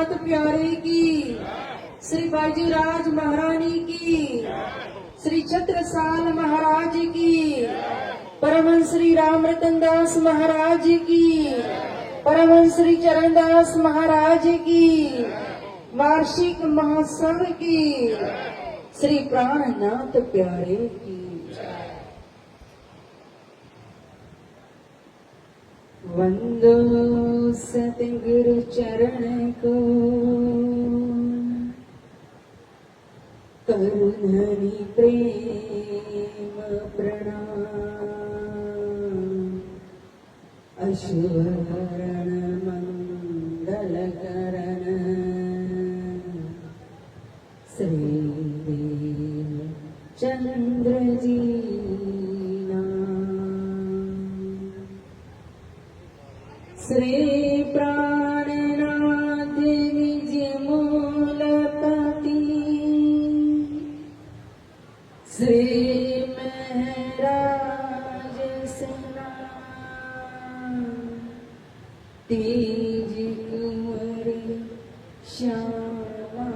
नाथ प्यारे की, श्री बाजीराज महारानी की, श्री छत्रसाल महाराज की, परमहंस श्री रामरतन दास महाराज की, परमहंस श्री चरणदास महाराज की, वार्षिक महोत्सव की, श्री प्राणनाथ प्यारे की। वंदो सतगुरु चरण को, करुणनि प्रेम प्रणाम, अशुभहरण मंगल करण, श्रीदेव चंद्र जी श्री प्राणनाथ निज मूलपति, श्री महराज सेना, तेज कुंवर श्यामा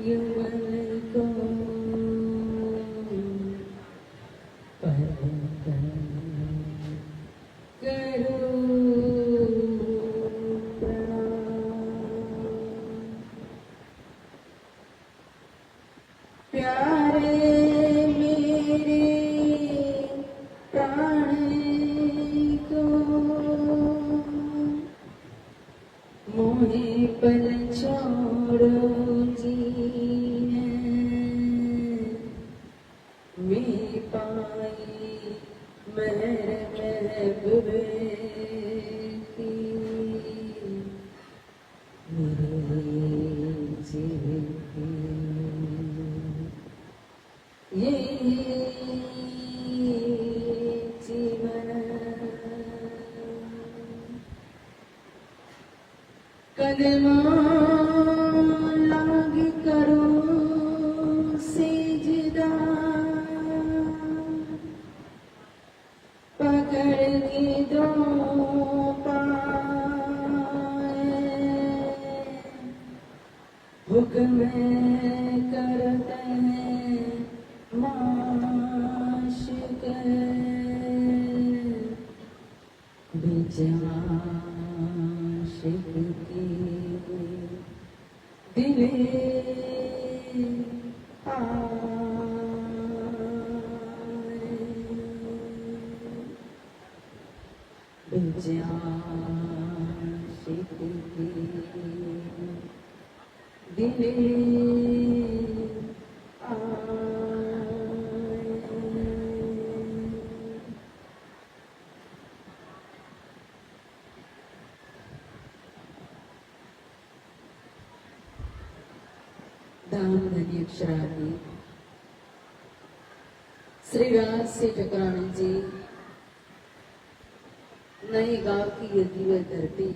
युगल को, प्यारे मेरे प्राण को, मोहे पल छोड़ो जीने, मैं पाई महबूब की, मेरे जीवन ये जीवन कदमों लाग करो सिजदा, पकड़ के दो पाए, हुक्म करते हैं माशिक, बेजाशिक की दिले आए, बेजाशिक की दिले दाम धनी अक्षरादि श्री राज से टकरानंद जी, नए गांव की ये दिव्य धरती,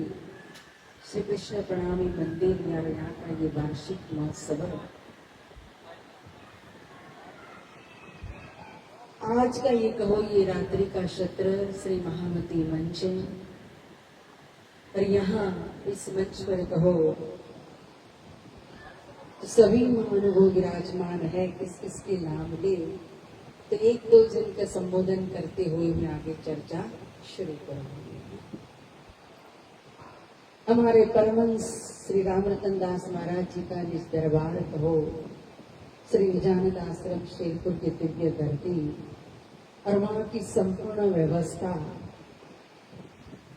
श्री कृष्ण प्रणामी मंदिर या यहाँ का ये वार्षिक महोत्सव, आज का ये कहो ये रात्रि का सत्र श्री महामती मंच, और यहाँ इस मंच पर कहो सभी महानुभव विराजमान है, किस किसके नाम ले, तो एक दो जन का संबोधन करते हुए मैं आगे चर्चा शुरू करूंगी। हमारे परमहंस श्री रामरतन दास महाराज जी का निज दरबार कहो, श्री निजानंद आश्रम शेरपुर की दिव्य धरती, और वहाँ की संपूर्ण व्यवस्था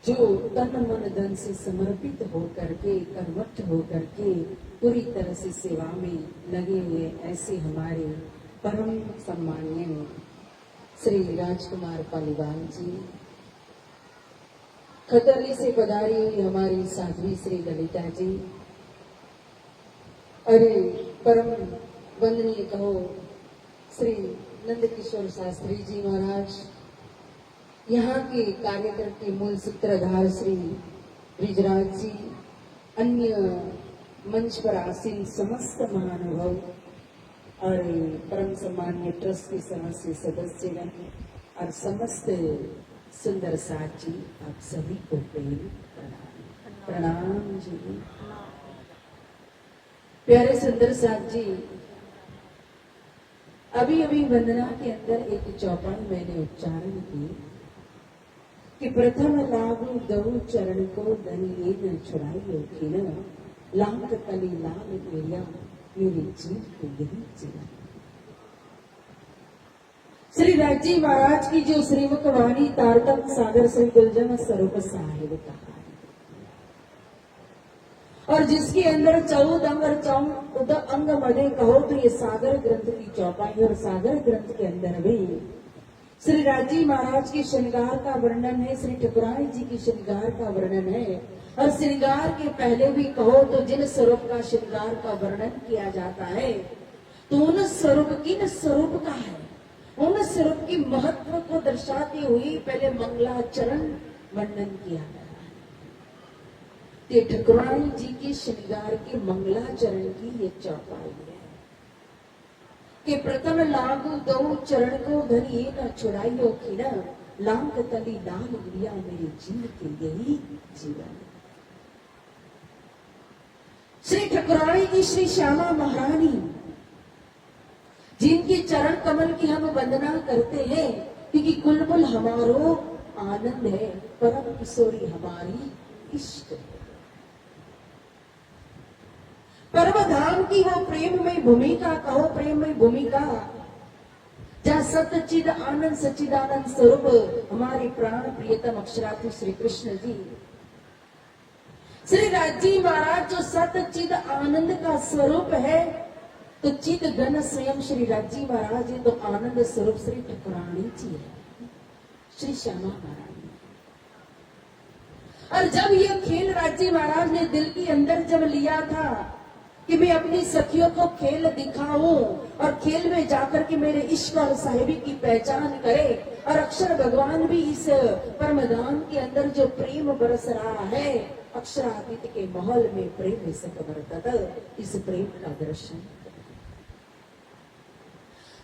जो तन मन धन से समर्पित होकर के, कर्मठ होकर के पूरी तरह से सेवा में लगे हुए ऐसे हमारे परम सम्माननीय श्री राजकुमार पालीवाल जी, खतरली से पधारी हुई हमारी साध्वी श्री ललिता जी, अरे परम वंदनीय कहो श्री नंद किशोर शास्त्री जी महाराज, यहाँ के कार्यक्रम के मूल सूत्रधार श्री ब्रिजराज जी, अन्य मंच पर आसीन समस्त महानुभाव और परम सम्मान्य ट्रस्ट के समस्त सदस्यगण और समस्त सुंदर साथ जी, आप सभी को प्रेम प्रणाम। प्रणाम जी। प्यारे सुंदर साथ जी, अभी अभी वंदना के अंदर एक चौपाई मैंने उच्चारण की कि प्रथम लागू दऊ चरण को दनिये न छुड़ाइयो खिन लांग तली लाल मेरिया मेरी जीव को यही जीवन। श्री राजी महाराज की जो श्रीमुख वाणी तारतम सागर श्री गुलजन स्वरूप साहिब कहा, और जिसके अंदर 14 अंग और 14 अंग मदे कहो तो ये सागर ग्रंथ की चौपाई। और सागर ग्रंथ के अंदर भी श्री राजी महाराज के श्रृंगार का वर्णन है, श्री ठकुराई जी की श्रृंगार का वर्णन है। और श्रृंगार के पहले भी कहो तो जिन स्वरूप का श्रृंगार का वर्णन किया जाता है तो उन स्वरूप किन स्वरूप का है, उन स्वरूप की महत्व को दर्शाते हुए पहले मंगलाचरण वर्णन किया गया है। ठकुराई जी के श्रृंगार के मंगलाचरण की ये चौपाई है कि प्रथम लागू दो चरण को धनिये न छुड़ाइयो खिना लांग तली लाल गुड़िया मेरे जीव के यही जीवन। श्री ठकुराई जी श्री श्यामा महारानी जिनके चरण कमल की हम वंदना करते हैं क्योंकि कुलबुल हमारो आनंद है, परम किशोरी हमारी इष्ट है। परम धाम की वो प्रेममय भूमिका कहो, प्रेममय भूमिका जहाँ सतचिद आनंद सच्चिदानंद स्वरूप हमारे प्राण प्रियतम अक्षरार्थी श्री कृष्ण जी, श्री राजी महाराज जो सतचिद आनंद का स्वरूप है तो चित घन स्वयं श्री राजी महाराज है, तो आनंद स्वरूप श्री ठकुरानी जी है, श्री श्यामा महारानी। और जब यह खेल राजी महाराज ने दिल के अंदर जब लिया था कि मैं अपनी सखियों को खेल दिखाऊं और खेल में जाकर के मेरे इश्क और साहिबी की पहचान करे, और अक्षर भगवान भी इस परमधाम के अंदर जो प्रेम बरस रहा है, अक्षरातीत के महल में प्रेम से कबरतद, इस प्रेम का दर्शन।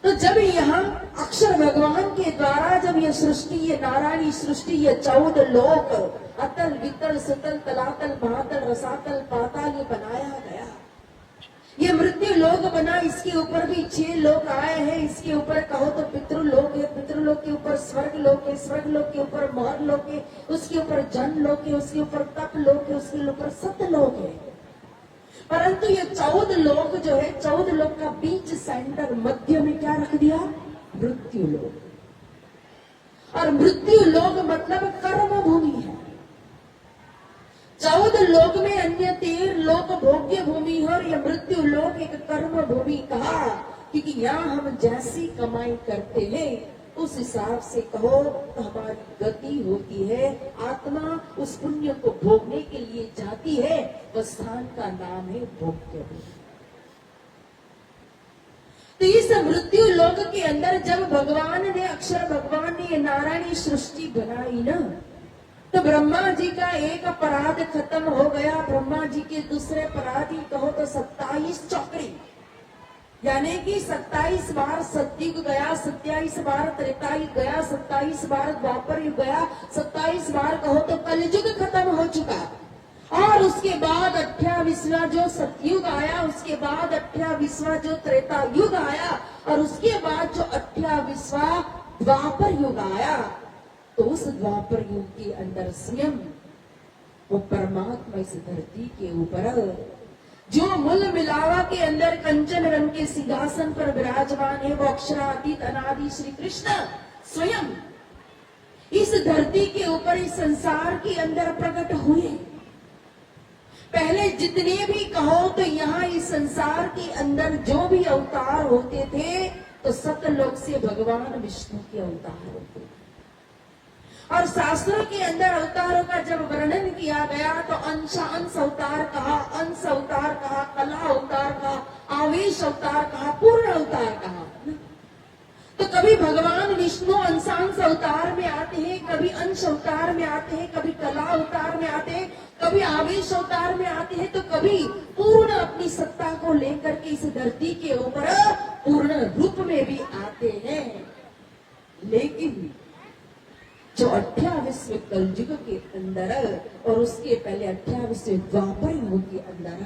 तो जब यहाँ अक्षर भगवान के द्वारा जब ये सृष्टि, ये नारायणी सृष्टि, ये 14 लोक अतल वितल सुतल तलातल महातल रसातल पाताल ये बनाया गया, ये मृत्यु लोक बना, इसके ऊपर भी 6 लोक आए हैं। इसके ऊपर कहो तो पितृलोक है, पितृलोक के ऊपर स्वर्ग लोक है, स्वर्ग लोक के ऊपर महर लोक है, उसके ऊपर जन लोक है, उसके ऊपर तप लोक है, उसके ऊपर सत्य लोक है। परंतु ये 14 लोक जो है, 14 लोक का बीच सेंटर मध्य में क्या रख दिया? मृत्यु लोक। और मृत्यु लोक मतलब कर्म भूमि है। 14 लोक में अन्य 13 लोक भोग्य भूमि है, और यह मृत्यु लोक एक कर्म भूमि कहा क्योंकि यहाँ हम जैसी कमाई करते हैं उस हिसाब से कहो तो हमारी गति होती है, आत्मा उस पुण्य को भोगने के लिए जाती है, उस स्थान का नाम है भोग्य भूमि। तो इस मृत्यु लोक के अंदर जब भगवान ने, अक्षर भगवान ने नारायणी सृष्टि बनाई ना, तो ब्रह्मा जी का एक अपराध खत्म हो गया। ब्रह्मा जी के दूसरे अपराध ही कहो तो 27 चौकड़ी, यानी कि 27 बार सतयुग गया, 27 बार त्रेतायुग गया, 27 बार द्वापर युग गया, 27 बार कहो तो कलयुग खत्म हो चुका। और उसके बाद 28वां जो सतयुग आया, उसके बाद 28वां जो त्रेतायुग आया, और उसके बाद जो 28वां द्वापर युग आया। तो उस द्वापर युग के अंदर स्वयं वो परमात्मा इस धरती के ऊपर जो मूल मिलावा के अंदर कंचन रंग के सिंहासन पर विराजमान है, वो अक्षरातीत अनादि श्री कृष्ण स्वयं इस धरती के ऊपर, इस संसार के अंदर प्रकट हुए। पहले जितने भी कहो तो यहाँ इस संसार के अंदर जो भी अवतार होते थे तो सतलोक से भगवान विष्णु के अवतार होते थे। और शास्त्रों के अंदर अवतारों का जब वर्णन किया गया तो अंश अवतार कहा, अंश अवतार कहा, कला अवतार कहा, आवेश अवतार कहा, पूर्ण अवतार कहा। तो कभी भगवान विष्णु अंशांश अवतार में आते हैं, कभी अंश अवतार में आते हैं, कभी कला अवतार में आते हैं, कभी आवेश अवतार में आते हैं, तो कभी पूर्ण अपनी सत्ता को लेकर के इस धरती के ऊपर पूर्ण रूप में भी आते हैं। लेकिन जो 28वें कलयुग के अंदर और उसके पहले 28वें द्वापर युग के अंदर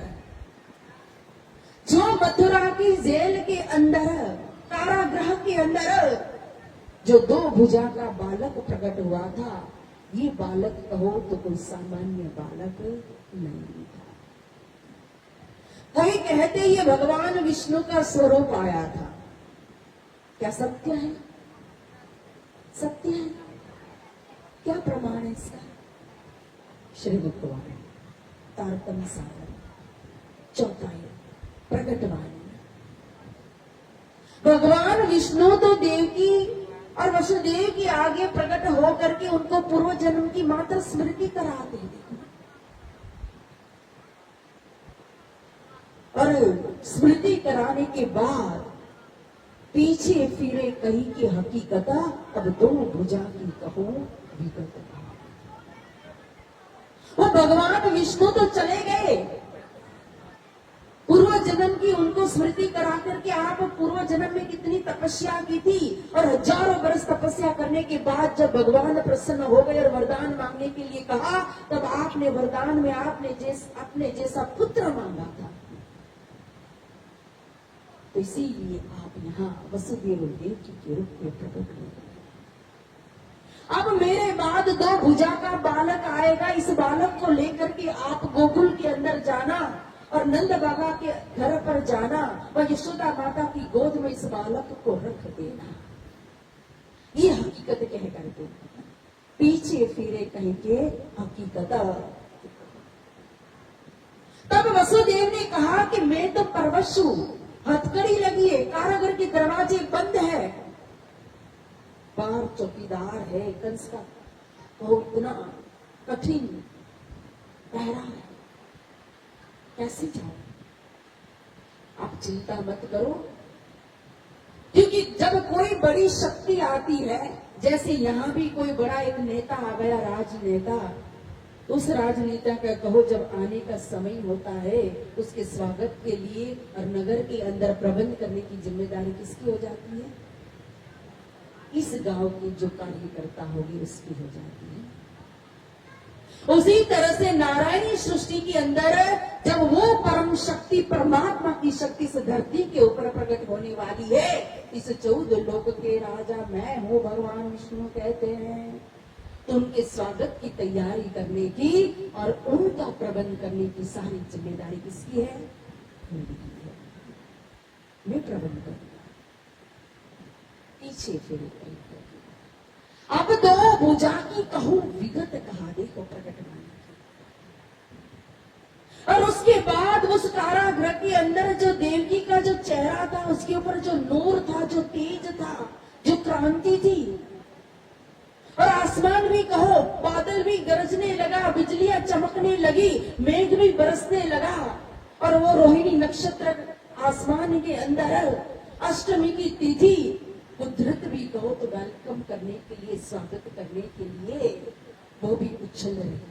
मथुरा की जेल के अंदर, कारागृह के अंदर जो 2 भुजा का बालक प्रकट हुआ था, ये बालक कहो तो कोई सामान्य बालक नहीं था। कोई कहते ये भगवान विष्णु का स्वरूप आया था। क्या सत्य है? सत्य है। क्या प्रमाण है इसका? श्रीमद् पुराण तारतम्य सागर चौथाई प्रकटवाणी। भगवान विष्णु तो देवकी और वसुदेव की आगे प्रकट हो करके उनको पूर्व जन्म की मात्र स्मृति कराते हैं। और स्मृति कराने के बाद पीछे फिरे कही की हकीकत, अब 2 भुजा की कहो विगत। वो भगवान विष्णु तो चले गए, पूर्व जन्म की उनको स्मृति करा करके आप पूर्व जन्म में कितनी तपस्या की थी, और हजारों वर्ष तपस्या करने के बाद जब भगवान प्रसन्न हो गए और वरदान मांगने के लिए कहा, तब आपने वरदान में अपने जैसा पुत्र मांगा था। तो इसीलिए आप यहाँ वसुदेव देवकी के रूप में प्रकट हो गए। अब मेरे बाद 2 भुजा का बालक आएगा, इस बालक को लेकर के आप गोकुल के अंदर जाना और नंद बाबा के घर पर जाना और यशोदा माता की गोद में इस बालक को रख देना। ये हकीकत कह करके पीछे फिरे कहीं के हकीकत। तब वसुदेव ने कहा कि मैं तो परवश हूं, हथकड़ी लगी है, कारागर के दरवाजे बंद है, बाहर चौकीदार है कंस का, वो इतना कठिन पहरा है, कैसे जाओ? आप चिंता मत करो, क्योंकि जब कोई बड़ी शक्ति आती है, जैसे यहाँ भी कोई बड़ा एक नेता आ गया, राजनेता, उस राजनेता का कहो जब आने का समय होता है, उसके स्वागत के लिए और नगर के अंदर प्रबंध करने की जिम्मेदारी किसकी हो जाती है? इस गांव की जो कार्यकर्ता होगी उसकी हो जाती है। उसी तरह से नारायणी सृष्टि के अंदर जब वो परम शक्ति परमात्मा की शक्ति से धरती के ऊपर प्रकट होने वाली है, इस 14 लोक के राजा मैं हूँ भगवान विष्णु कहते हैं, तो उनके स्वागत की तैयारी करने की और उनका प्रबंध करने की सारी जिम्मेदारी किसकी है? मेरी है। मैं प्रबंध करूंगा, पीछे फिर अब 2 भुजा की कहूं विगत कहा, देखो प्रकटवाणी। और उसके बाद उस कारागृह के अंदर जो देवकी का जो चेहरा था, उसके ऊपर जो नूर था, जो तेज था, जो क्रांति थी, और आसमान भी कहो, बादल भी गरजने लगा, बिजलियां चमकने लगी, मेघ भी बरसने लगा, और वो रोहिणी नक्षत्र आसमान के अंदर अष्टमी की तिथि उद्धृत भी कहो तो वेलकम करने के लिए, स्वागत करने के लिए वो भी उछल रही थी।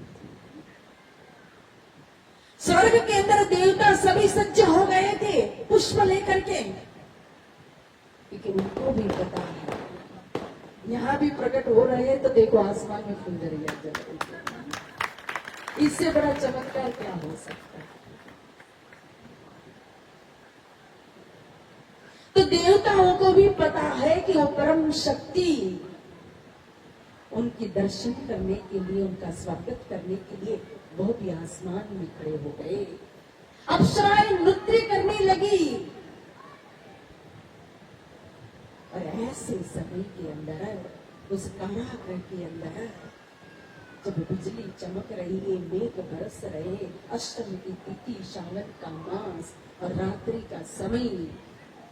स्वर्ग के अंदर देवता सभी सज्ज हो गए थे पुष्प लेकर के, क्योंकि उनको भी पता है यहाँ भी प्रकट हो रहे हैं, तो देखो आसमान में फुलझड़ियां जल रही है, इससे बड़ा चमत्कार क्या हो सकता है? तो देवताओं को भी पता है कि वो परम शक्ति उनके दर्शन करने के लिए, उनका स्वागत करने के लिए वो भी आसमान में खड़े हो गए। अप्सराएं नृत्य करने लगी, और ऐसे समय के अंदर उस कारागृह के अंदर जब बिजली चमक रही है, मेघ बरस रहे, अष्टमी की तिथि, सावन का मास और रात्रि का समय,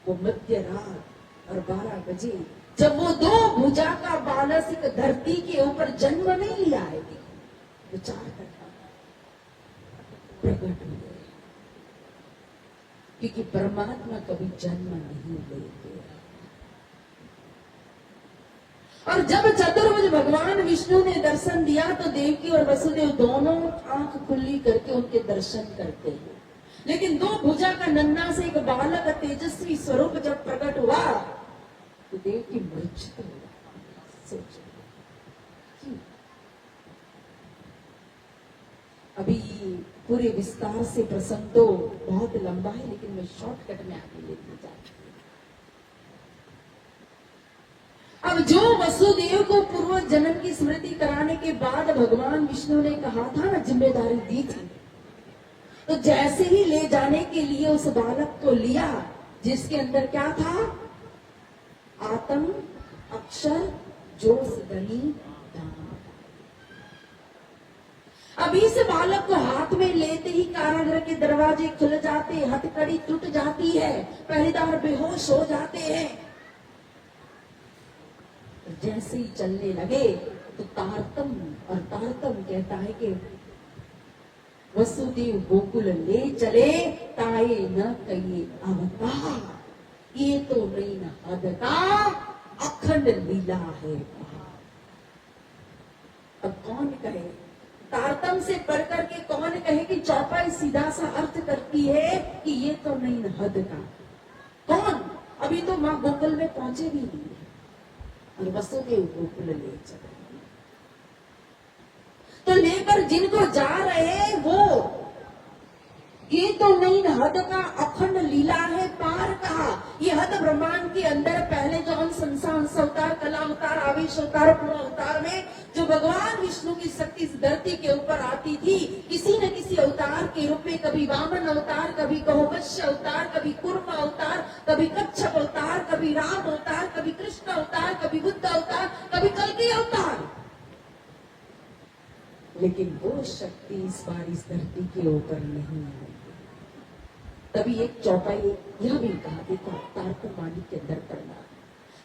वो मध्य रात और 12 बजे जब वो 2 भुजा का बालक धरती के ऊपर जन्म नहीं लिया है, विचार करना प्रकट हो गए, क्योंकि परमात्मा कभी जन्म नहीं लेते। और जब चतुर्भुज भगवान विष्णु ने दर्शन दिया तो देवकी और वसुदेव दोनों आंख खुली करके उनके दर्शन करते हैं, लेकिन 2 भुजा का नन्हा से एक बालक तेजस्वी स्वरूप जब प्रकट हुआ तो देवकी मूर्छित हो गई। सोचो अभी पूरे विस्तार से प्रसंग तो बहुत लंबा है, लेकिन मैं शॉर्टकट में आगे लेके जाती हूँ। अब जो वसुदेव को पूर्व जन्म की स्मृति कराने के बाद भगवान विष्णु ने कहा था ना, जिम्मेदारी दी थी, तो जैसे ही ले जाने के लिए उस बालक को लिया, जिसके अंदर क्या था? आत्म, अक्षर, जोश, दनी, दान। अभी इस बालक को हाथ में लेते ही कारागृह के दरवाजे खुल जाते, हथकड़ी टूट जाती है, पहरेदार बेहोश हो जाते हैं। जैसे ही चलने लगे तो तारतम, और तारतम कहता है कि वसुदेव गोकुल ले चले, ताए न कहिए अवतार, ये तो नहीं न हद का अखंड लीला है। अब कौन कहे, तारतम से पढ़ करके कौन कहे कि चौपाई सीधा सा अर्थ करती है कि ये तो नहीं न हद का। कौन? अभी तो माँ गोकुल में पहुंचे भी नहीं, और वसुदेव गोकुल ले चले। तो लेकर जिनको जा रहे वो, ये तो नहीं हद का अखंड लीला है पार कहा। ये हद ब्रह्मांड के अंदर पहले जो हम संसार अवतार, कला अवतार, आवेश अवतार, पूरा अवतार में जो भगवान विष्णु की शक्ति इस धरती के ऊपर आती थी, किसी न किसी अवतार के रूप में, कभी वामन अवतार, कभी कहोवश्य अवतार, कभी कूर्म अवतार, कभी कच्छप अवतार, कभी राम अवतार, कभी कृष्ण अवतार, कभी बुद्ध अवतार, कभी कल्कि अवतार। लेकिन वो शक्ति इस बार इस धरती के ऊपर नहीं आई। तभी एक चौपाई यह भी कहा, देखो तारकमानी के अंदर पढ़ना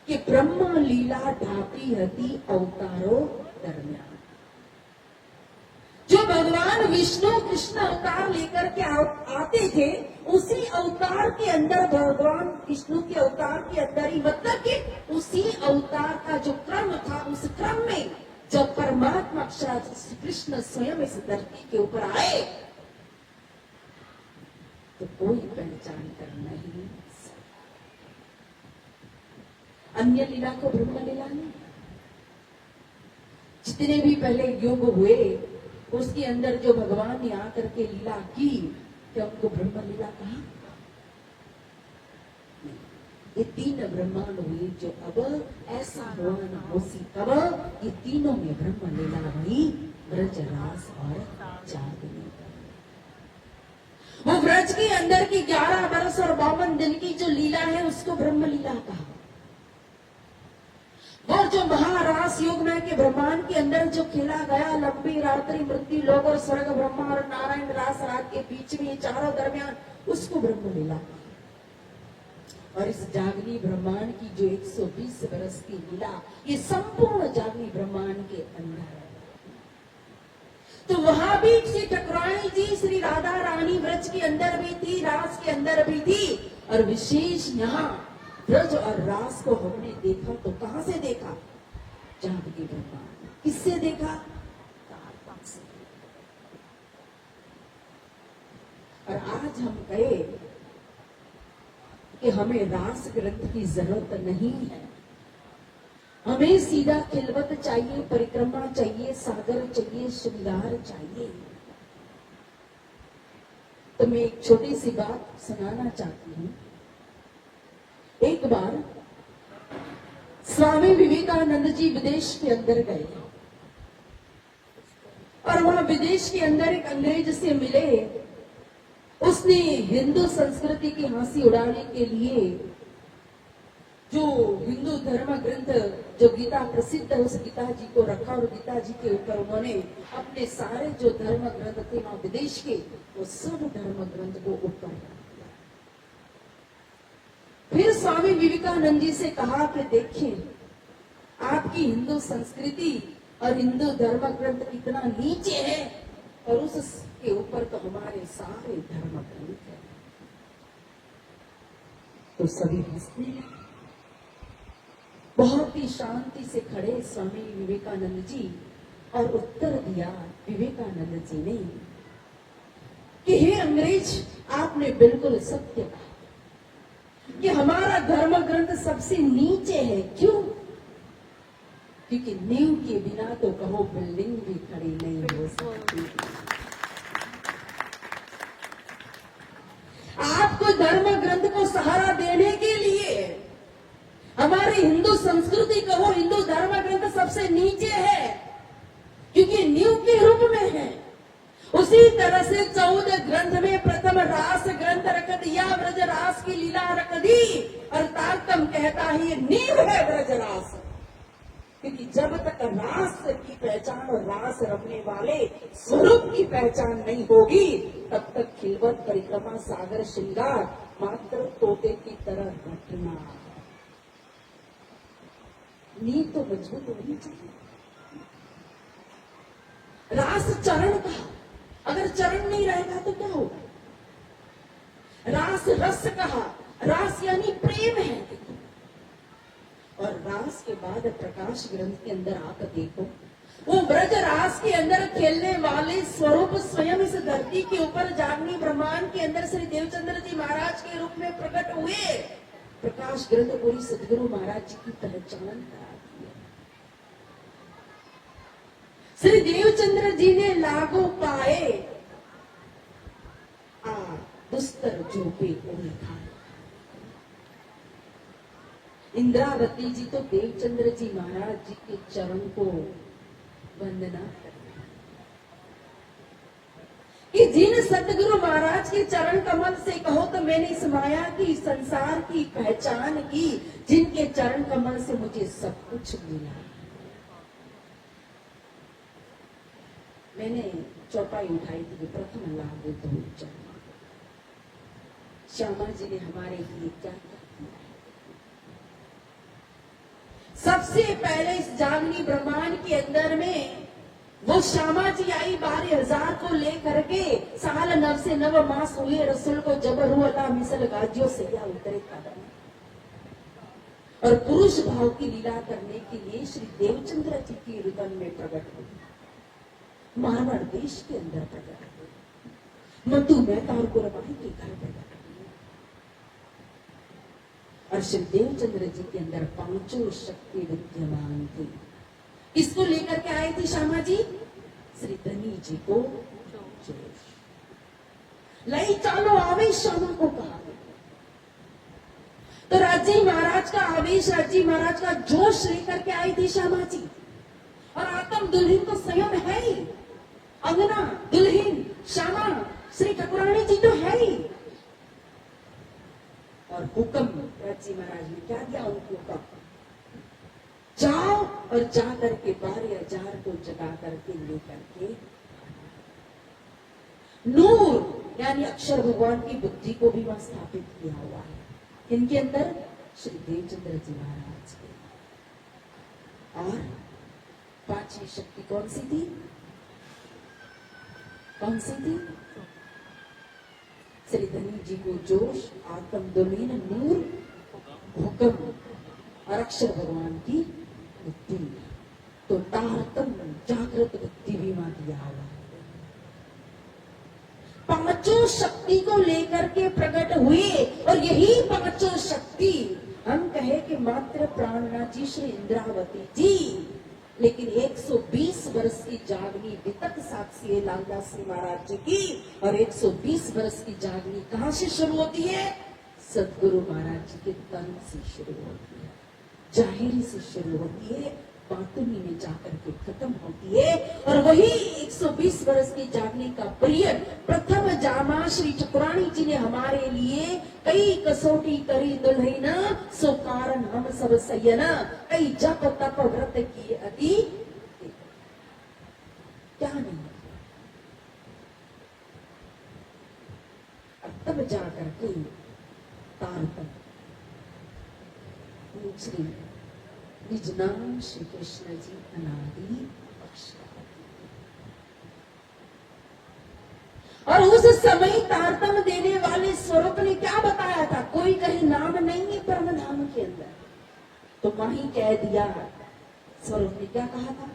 कि ब्रह्म लीला ढाती हती अवतारो दरम्यान। जो भगवान विष्णु कृष्ण अवतार लेकर के आते थे, उसी अवतार के अंदर भगवान विष्णु के अवतार के अंदर ही, मतलब कि उसी अवतार का जो क्रम था, उस क्रम में जब परमात्मा श्री कृष्ण स्वयं इस धरती के ऊपर आए तो कोई पहचान कर नहीं सकता। अन्य लीला को ब्रह्म लीला नहीं। जितने भी पहले युग हुए उसके अंदर जो भगवान ने आकर के लीला की, क्या उनको ब्रह्म लीला कहा? ये तीन ब्रह्मांड हुए जो अब ऐसा हुआ न होसी कब, ये तीनों में ब्रह्म लीला हुई, ब्रज रास और जागने। वो ब्रज के अंदर की 11 वर्ष और 52 दिन की जो लीला है उसको ब्रह्म लीला कहा। और जो महारास योग में के ब्रह्मांड के अंदर जो खेला गया, लंबी रात्रि, मृत्यु लोक और स्वर्ग, ब्रह्मा और नारायण रास रात के बीच में ये चारों दरमियान, उसको ब्रह्म लीला। और इस जागनी ब्रह्मांड की जो 120 वर्ष की लीला, ये संपूर्ण जागनी ब्रह्मांड के अंदर है। तो वहां भी श्री ठाकुरानी जी, श्री राधा रानी ब्रज के अंदर भी थी, रास के अंदर भी थी। और विशेष यहाँ ब्रज और रास को हमने देखा तो कहां से देखा? जागनी ब्रह्मांड। किससे देखा? तारतम से। और आज हम कहे कि हमें रास ग्रंथ की जरूरत नहीं है, हमें सीधा खिलवत चाहिए, परिक्रमा चाहिए, सागर चाहिए, श्रृंगार चाहिए। तो मैं एक छोटी सी बात सुनाना चाहती हूँ। एक बार स्वामी विवेकानंद जी विदेश के अंदर गए और वहां विदेश के अंदर एक अंग्रेज से मिले। उसने हिंदू संस्कृति की हंसी उड़ाने के लिए जो हिंदू धर्म ग्रंथ जो गीता प्रसिद्ध है, उस गीता जी को रखा और गीता जी के ऊपर उन्होंने अपने सारे जो धर्म ग्रंथ थे वहां विदेश के, वो सब धर्म ग्रंथ को ऊपर रखा। फिर स्वामी विवेकानंद जी से कहा कि देखिए, आपकी हिंदू संस्कृति और हिंदू धर्म ग्रंथ कितना नीचे है, और उसके ऊपर तो हमारे सारे धर्म ग्रंथ है। तो सभी हंसने लगे। बहुत ही शांति से खड़े स्वामी विवेकानंद जी और उत्तर दिया विवेकानंद जी ने कि हे अंग्रेज, आपने बिल्कुल सत्य कहा कि हमारा धर्म ग्रंथ सबसे नीचे है। क्यों? क्योंकि नींव के बिना तो कहो बिल्डिंग भी खड़ी नहीं हो सकती। आपको धर्म ग्रंथ को सहारा देने के लिए हमारे हिंदू संस्कृति कहो, हिंदू धर्म ग्रंथ सबसे नीचे है, क्योंकि नींव के रूप में है। उसी तरह से 14 ग्रंथ में प्रथम रास ग्रंथ रख दिया, ब्रज रास की लीला रख दी, और तारतम कहता है ये नींव है ब्रज रास। क्योंकि जब तक रास की पहचान और रास रखने वाले स्वरूप की पहचान नहीं होगी, तब तक खिलवत परिक्रमा सागर श्रृंगार मात्र तोते की तरह घटना। नींव तो मजबूत होनी चाहिए। रास चरण का, अगर चरण नहीं रहेगा तो क्या होगा? रास रस कहा, रास यानी प्रेम है। और रास के बाद प्रकाश ग्रंथ के अंदर आप देखो, वो ब्रज रास के अंदर खेलने वाले स्वरूप स्वयं इस धरती के ऊपर जागनी ब्रह्मांड के अंदर श्री देवचंद्र जी महाराज के रूप में प्रकट हुए। प्रकाश ग्रंथ पूरी सदगुरु महाराज जी की पहचान कराती है। श्री देवचंद्र जी ने लागू पाए दुस्तर जोपे उन्हें। इंद्रावती जी तो देवचंद्र जी महाराज जी के चरण को वंदना करते हैं कि जिन सतगुरु महाराज के चरण कमल से कहो तो मैंने इस माया की संसार की पहचान की, जिनके चरण कमल से मुझे सब कुछ मिला। मैंने चौपाई उठाई थी, प्रथम लाभ दो चरण। श्यामा जी ने हमारे लिए क्या किया? सबसे पहले इस जागनी ब्रह्मांड के अंदर में वो श्यामा जी आई 12,000 को लेकर के, साल 9 से 9 मास हुए रसूल को जबर हुआ मिसल गाजियों से या उतरे कदम। और पुरुष भाव की लीला करने के लिए श्री देवचंद्र जी की हृदय में प्रकट हुई, मारवाड़ देश के अंदर प्रकट हुई, मधु मेहता और गुरबाई के घर प्रकट हुई। और श्री देवचंद्र जी के अंदर 5 शक्ति विद्यमान थी। इसको लेकर के आए थे श्यामा जी, श्री धनी जी को जोश लई चालो आवेश श्यामा को कहा। तो राजी महाराज का आवेश, राजी महाराज का जोश लेकर के आई थी श्यामा जी। और आत्म दुल्हन तो स्वयं है ही, अंगना दुल्हन श्यामा श्री ठाकुरानी जी तो है ही। और हुक्म राजी महाराज ने क्या दिया उनको? हुक्म, जाओ और जा करके 12,000 को जगा करके लेकर के नूर यानी अक्षर भगवान की बुद्धि को भी वहां स्थापित किया हुआ है। इनके अंदर श्री देवचंद्र जी महाराज के। और 5वीं शक्ति कौन सी थी? कौन सी थी? श्री धनी जी को जोश, आत्म दुल्हन नूर, हुक्म और अक्षर भगवान की बुद्धि। तो तारतम जागृत बुद्धि भी वहां दिया हुआ है। 5 शक्ति को लेकर के प्रकट हुए। और यही 5 शक्ति हम कहे कि मात्र प्राणनाथ जी श्री इंद्रावती जी, लेकिन 120 वर्ष की जागनी वितक साक्षी है लालदास जी महाराज जी की। और 120 वर्ष की जागनी कहां से शुरू होती है? सदगुरु महाराज जी के तन से शुरू होती है, जाहिरी से शुरू होती है, बातुनी में जाकर के खत्म होती है। और वही 120 वर्ष की जागने का पीरियड प्रथम जामा श्री ठाकुरानी जी ने हमारे लिए कई कसौटी करी दुल्हन, सो कारण हम सब सयन, कई जप तप व्रत किए अति। क्या नहीं, तब जाकर के तारतम श्री निज नाम श्री कृष्ण जी अनादि अक्षर। और उस समय तारतम देने वाले स्वरूप ने क्या बताया था? कोई कहीं नाम नहीं है परम धाम के अंदर, तो वहीं कह दिया। स्वरूप ने क्या कहा था?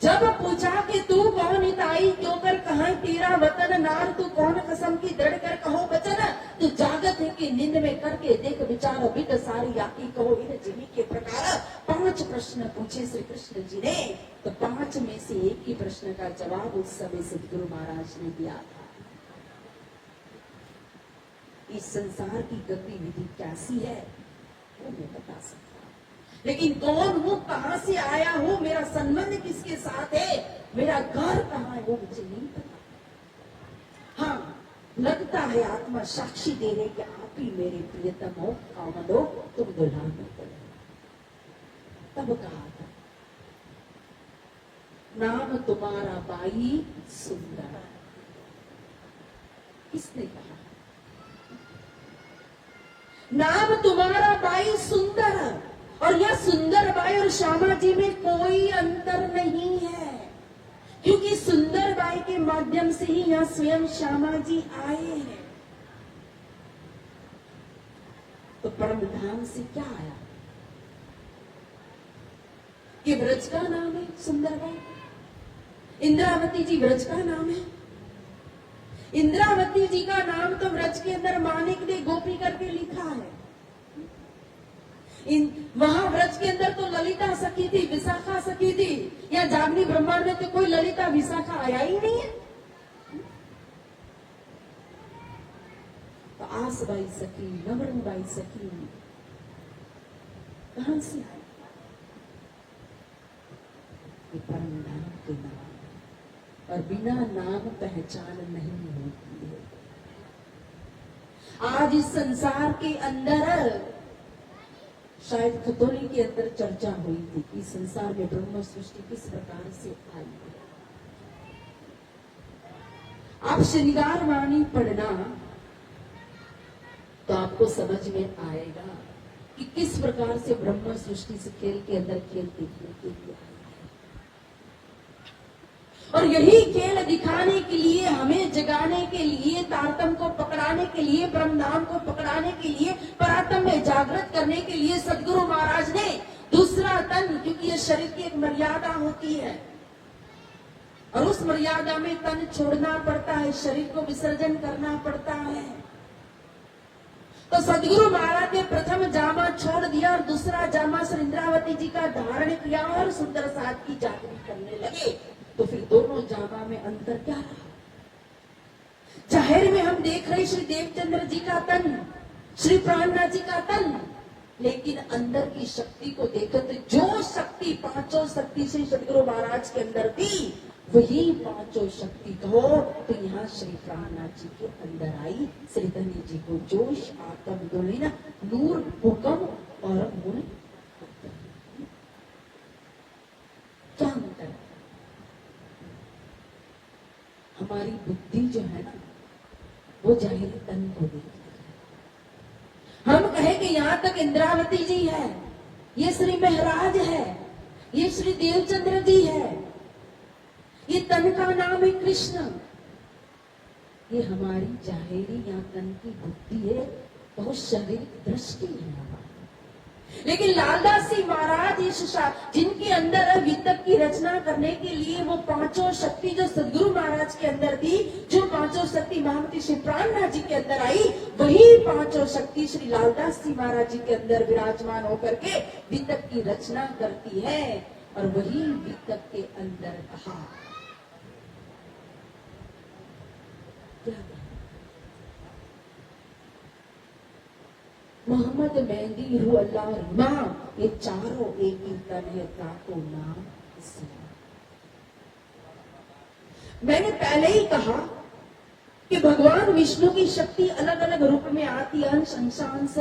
जब पूछा कि तू कौन हिताई, क्यों कर कहा तेरा वतन नार, तू कौन कसम की दृढ़ कर कहो बचन, तू जागत है कि नींद में करके देख विचार विद सारी आकी कहो इन जिमी के प्रकार। 5 प्रश्न पूछे श्री कृष्ण जी ने, तो 5 में से एक ही प्रश्न का जवाब उस समय सदगुरु महाराज ने दिया था। इस संसार की गतिविधि कैसी है वो मैं बता सकता हूँ, लेकिन कौन हूँ, कहां से आया हूँ, मेरा संबंध किसके साथ है, मेरा घर कहाँ है, वो मुझे नहीं पता। हाँ, लगता है आत्मा साक्षी दे रहे कि आप ही मेरे प्रियतम हो, कामन हो, तुम दुल्हन हो। तब कहा था, नाम तुम्हारा बाई सुंदर। किसने कहा? नाम तुम्हारा बाई सुंदर। और यह सुंदर बाई और श्यामा जी में कोई अंतर नहीं है, क्योंकि सुंदर बाई के माध्यम से ही यहाँ स्वयं श्यामा जी आए हैं। तो परम धाम से क्या आया? ये ब्रज का नाम है सुंदर बाई। इंद्रावती जी ब्रज का नाम है। इंद्रावती जी का नाम तो ब्रज के अंदर मानिक ने गोपी करके लिखा है। वहां ब्रज के अंदर तो ललिता सखी थी, विशाखा सखी थी। या जागनी ब्रह्मांड में तो कोई ललिता विशाखा आया ही नहीं है। तो आस बाई सखी, नवरंग बाई सखी कहां से आई? परम नाम के नाम, और बिना नाम पहचान नहीं होती है। आज इस संसार के अंदर, शायद खतौली के अंदर चर्चा हुई थी कि संसार में ब्रह्म सृष्टि किस प्रकार से आई है। आप श्रृंगार वाणी पढ़ना तो आपको समझ में आएगा कि किस प्रकार से ब्रह्म सृष्टि से खेल के अंदर खेल देखने के लिए, और यही खेल दिखाने के लिए, हमें जगाने के लिए, तारतम को पकड़ाने के लिए, ब्रह्म धाम को पकड़ाने के लिए, परातम में जागृत करने के लिए सदगुरु महाराज ने दूसरा तन, क्योंकि ये शरीर की एक मर्यादा होती है और उस मर्यादा में तन छोड़ना पड़ता है, शरीर को विसर्जन करना पड़ता है। तो सदगुरु महाराज ने प्रथम जामा छोड़ दिया और दूसरा जामा श्री इंद्रावती जी का धारण किया और सुंदर साथ की जागृति करने लगे। तो फिर दोनों जामा में अंतर क्या रहा? जाहिर में हम देख रहे श्री देवचंद्र जी का तन, श्री प्राणनाथ जी का तन, लेकिन अंदर की शक्ति को देखो तो जो शक्ति, पांचों शक्ति श्री सदगुरु महाराज के अंदर थी, वही पांचों शक्ति कहो तो यहाँ श्री प्राणनाथ जी के अंदर आई। श्री धनी जी को जोश, आत्म दुलिन, नूर, हुक्म और मुन। क्या अंतर है? हमारी बुद्धि जो है ना, वो जाहिर तन को देखती है। हम कहे कि यहाँ तक इंद्रावती जी है, ये श्री महराज है, ये श्री देवचंद्र जी है, ये तन का नाम है कृष्ण। ये हमारी जाहिरी या तन की बुद्धि है, बहुत शारीरिक दृष्टि है हमारी। लेकिन लालदास जी महाराज जिनके अंदर वितक की रचना करने के लिए वो पांचों शक्ति जो सदगुरु महाराज के अंदर थी, जो पांचों शक्ति महामती श्री प्राणनाथ जी के अंदर आई, वही पांचों शक्ति श्री लालदास जी महाराज जी के अंदर विराजमान होकर के वितक की रचना करती है। और वही वितक के अंदर कहा मोहम्मद मेहंदी रू अल्लाह मां, ये चारों एक ही तन है, ताको नाम इस्लाम। मैंने पहले ही कहा कि भगवान विष्णु की शक्ति अलग अलग रूप में आती है, अंश, अंशांश,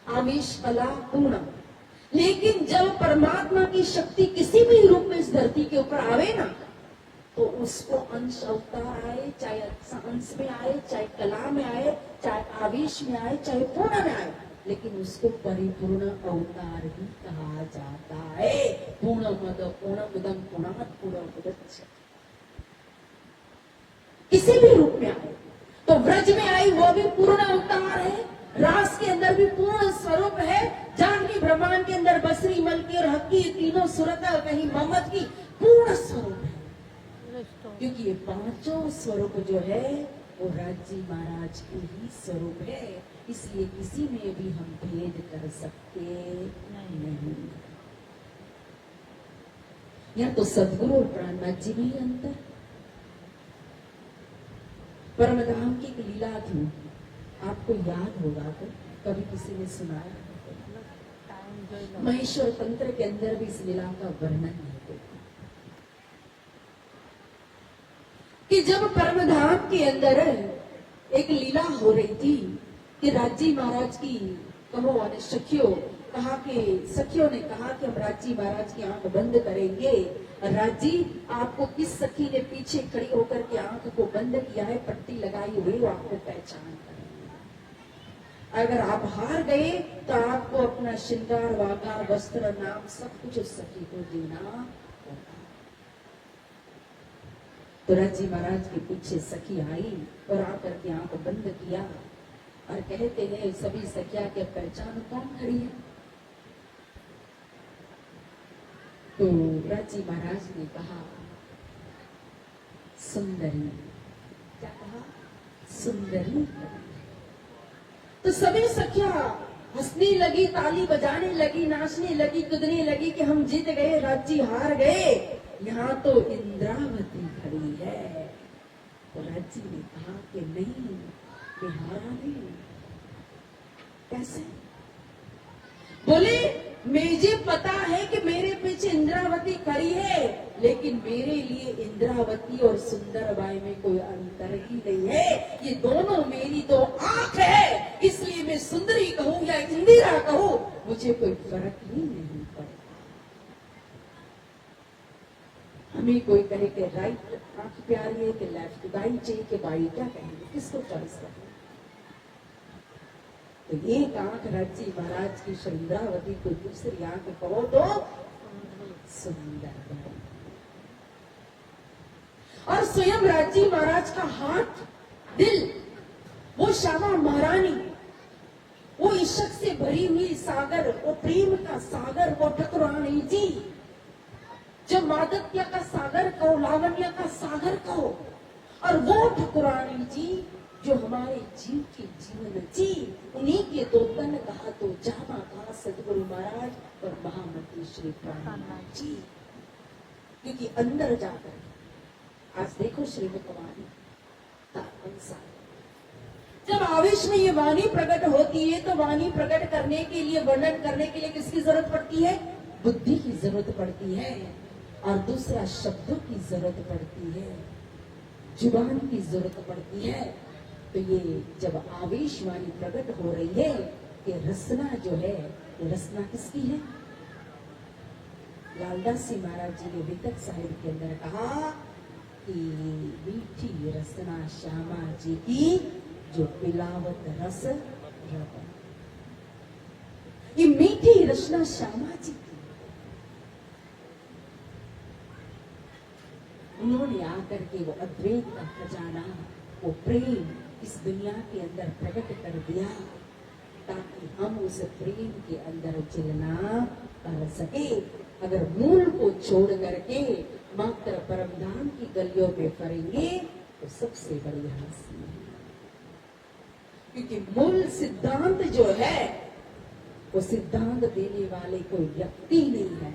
आमिष, कला, पूर्ण। लेकिन जब परमात्मा की शक्ति किसी भी रूप में इस धरती के ऊपर आवे ना, तो उसको अंश अवतार आए, चाहे अंश में आए, चाहे कला में आए, चाहे आवेश में आए, चाहे पूर्ण में आए, लेकिन उसको परिपूर्ण अवतार ही कहा जाता है। पूर्ण मद पूर्ण मुदम पूर्णात् पूर्णमुदच्यते। किसी भी रूप में आए, तो व्रज में आई वो भी पूर्ण अवतार है, रास के अंदर भी पूर्ण स्वरूप है, जानकी ब्रह्मांड के अंदर बसरी, मलकी और हक्की, तीनों सूरत कहीं मोहम्मद की पूर्ण स्वरूप है। क्योंकि ये पांचों स्वरूप जो है वो राज्य महाराज के ही स्वरूप है, इसलिए किसी में भी हम भेद कर सकते नहीं। या तो सदगुरु और प्राणनाथ जी में ही अंतर। परमधाम की एक लीला थी, आपको याद होगा तो कभी किसी ने सुनाया, महेश्वर तंत्र के अंदर भी इस लीला का वर्णन है कि जब परमधाम के अंदर एक लीला हो रही थी कि राजी महाराज की कहो और सखियों कहा कि सखियों ने कहा कि हम राजी महाराज की आंख बंद करेंगे। राजी आपको किस सखी ने पीछे खड़ी होकर के आंख को बंद किया है, पट्टी लगाई हुई, वो आपको पहचान करेंगे। अगर आप हार गए तो आपको अपना श्रृंगार वाघा वस्त्र नाम सब कुछ उस सखी को देना होगा। तो राजी महाराज के पीछे सखी आई और आकर के आंख बंद किया और कहते हैं सभी सखिया के पहचान कौन खड़ी है। तो राजी महाराज ने कहा सुंदरी। क्या कहा? सुंदरी। तो सभी सखिया हंसने लगी, ताली बजाने लगी, नाचने लगी, कूदने लगी कि हम जीत गए, राजी हार गए, यहाँ तो इंद्रावती खड़ी है। तो राजी ने कहा कि नहीं, मैं हारा नहीं। कैसे? बोले मुझे पता है कि मेरे पीछे इंद्रावती खड़ी है, लेकिन मेरे लिए इंद्रावती और सुंदरबाई में कोई अंतर ही नहीं है। ये दोनों मेरी दो आंख है, इसलिए मैं सुंदरी कहूँ या इंदिरा कहूँ, मुझे कोई फर्क ही नहीं पड़ता। हमें कोई कहे कि राइट आंख प्यारी है कि लेफ्ट, दाई चाहिए कि बाई, क्या कहेंगे, किसको चॉइस करें? तो एक आंख राजी महाराज की इंद्रावती को, दूसरी आंख कहो तो सुंदर। और स्वयं राजी महाराज का हाथ, दिल, वो श्यामा महारानी, वो इश्क से भरी हुई सागर, वो प्रेम का सागर, वो ठाकुरानी जी, जो मादत्य का सागर कहो, लावण्य का सागर कहो, और वो ठाकुरानी जी जो हमारे जीव के जीवन जी, उन्हीं के दो तन कहा तो जामा कहा सदगुरु महाराज और महामंत्री श्री प्राणनाथ जी। क्योंकि अंदर जाकर आज देखो श्रीमद् वाणी जब आवेश में ये वाणी प्रकट होती है, तो वाणी प्रकट करने के लिए, वर्णन करने के लिए किसकी जरूरत पड़ती है? बुद्धि की जरूरत पड़ती है, और दूसरा शब्दों की जरूरत पड़ती है, जुबान की जरूरत पड़ती है। तो ये जब आवेशवाणी प्रकट हो रही है कि रसना जो है, ये रसना किसकी है? लालदास जी महाराज जी ने वितक साहिब के अंदर कहा कि मीठी रसना श्यामा जी की, जो पिलावत रस रतन। ये मीठी रसना श्यामा जी की, उन्होंने आकर के वो अद्वैत का खजाना, वो प्रेम इस दुनिया के अंदर प्रकट कर दिया, ताकि हम उस प्रेम के अंदर चलना कर सके। अगर मूल को छोड़ करके मात्र परमधाम की गलियों में फरेंगे तो सबसे बड़ी हानि है। क्योंकि मूल सिद्धांत जो है, वो सिद्धांत देने वाले कोई व्यक्ति नहीं है,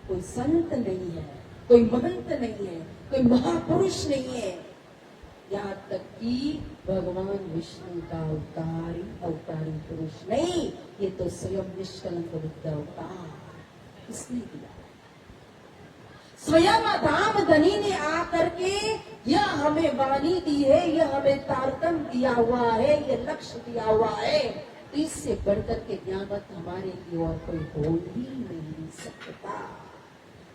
कोई संत नहीं है, कोई महंत नहीं है, कोई महापुरुष नहीं है, यहाँ तक कि भगवान विष्णु का अवतारी पुरुष नहीं, ये तो स्वयं निष्कलंक बुद्ध अवतार इसने दिया। स्वयं धाम धनी ने आकर के यह हमें वाणी दी है, यह हमें तारतम दिया हुआ है, यह लक्ष्य दिया हुआ है। तो इससे बढ़कर के ज्ञानवत हमारे की और कोई हो ही नहीं सकता।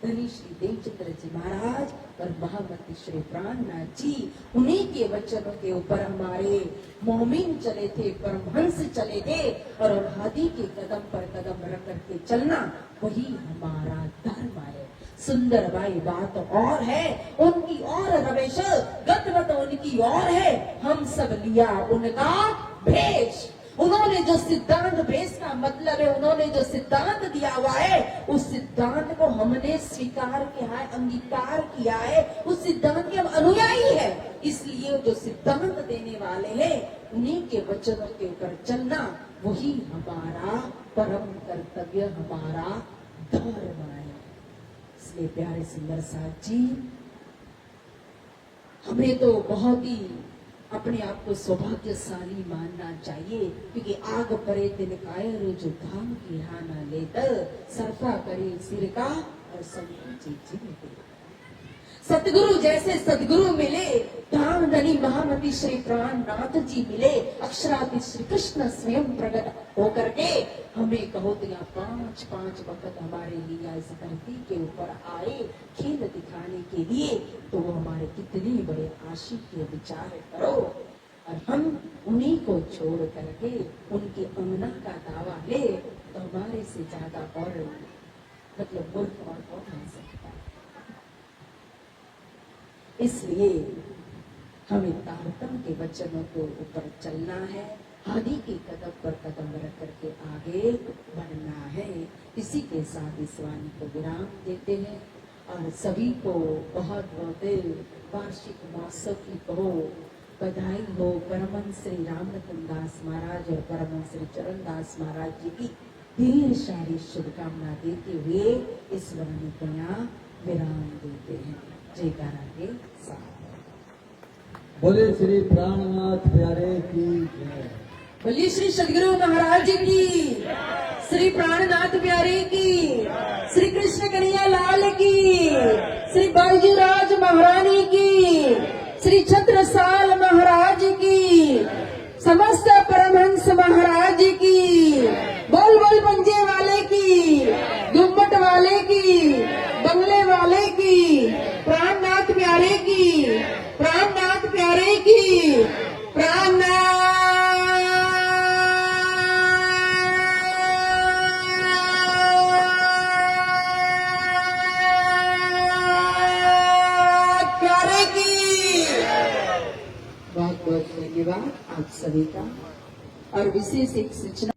धनी श्री देवचंद्र जी महाराज और महामंत्री श्री प्राणनाथ जी, उन्हीं के वचनों के ऊपर हमारे मोमिन चले थे, परमहंस चले थे, और हादी के कदम पर कदम रख करके चलना वही हमारा धर्म है। सुंदरबाई बात और है, उनकी और रवेश, गतवत उनकी और है, हम सब लिया उनका भेष। उन्होंने जो सिद्धांत, भेष का मतलब है उन्होंने जो सिद्धांत दिया हुआ है, उस सिद्धांत को हमने स्वीकार किया है, अंगीकार किया है, उस सिद्धांत के हम अनुयायी है। इसलिए जो सिद्धांत देने वाले हैं, उन्हीं के वचनों के ऊपर चलना वही हमारा परम कर्तव्य, हमारा धर्म है। इसलिए प्यारे सुंदर साथ जी, हमें तो बहुत ही अपने आप को सौभाग्यशाली मानना चाहिए, क्योंकि आग परे दिन कायर जो धाम की हाना लेकर सरफा करे सिर का और संकोची जिंदगी। सतगुरु जैसे सतगुरु मिले, धाम धनी महामती श्री प्राणनाथ जी मिले, अक्षरातीत श्री कृष्ण स्वयं प्रकट होकर के हमें कहो तो यहाँ पांच पांच वक्त हमारे लिए इस धरती के ऊपर आए खेल दिखाने के लिए, तो वो हमारे कितने बड़े आशिक के विचार करो, और हम उन्हीं को छोड़ करके उनके अमना का दावा ले, तो हमारे से ज्यादा और मतलब मूर्ख और कौन हो सकता है। इसलिए हमें तारतम के वचनों को ऊपर चलना है, आदि के कदम पर कदम रख करके आगे बढ़ना है। इसी के साथ इस वाणी को विराम देते हैं और सभी को बहुत बहुत वार्षिक महोत्सव की कहो बधाई हो। परमहंस श्री रामरतन दास महाराज और परमहंस श्री चरण दास महाराज जी की ढेर सारी शुभकामना देते हुए इस वाणी को यहाँ विराम देते हैं। जयकारा के साथ बोले श्री प्राणनाथ प्यारे की जय। बोलिए श्री सदगुरु महाराज जी की, श्री प्राणनाथ प्यारे की, श्री कृष्ण कन्हैया लाल की, श्री बाईजूराज महारानी की, श्री छत्रसाल महाराज की, समस्त परमहंस महाराज की, बोल बोल पंजे वाले की, गुम्बट वाले की, बंगले वाले की, प्राणनाथ प्यारे की, प्राणनाथ प्यारे की, प्राणनाथ प्यारे की। बहुत बहुत धन्यवाद आप सभी का। और विशेष एक सूचना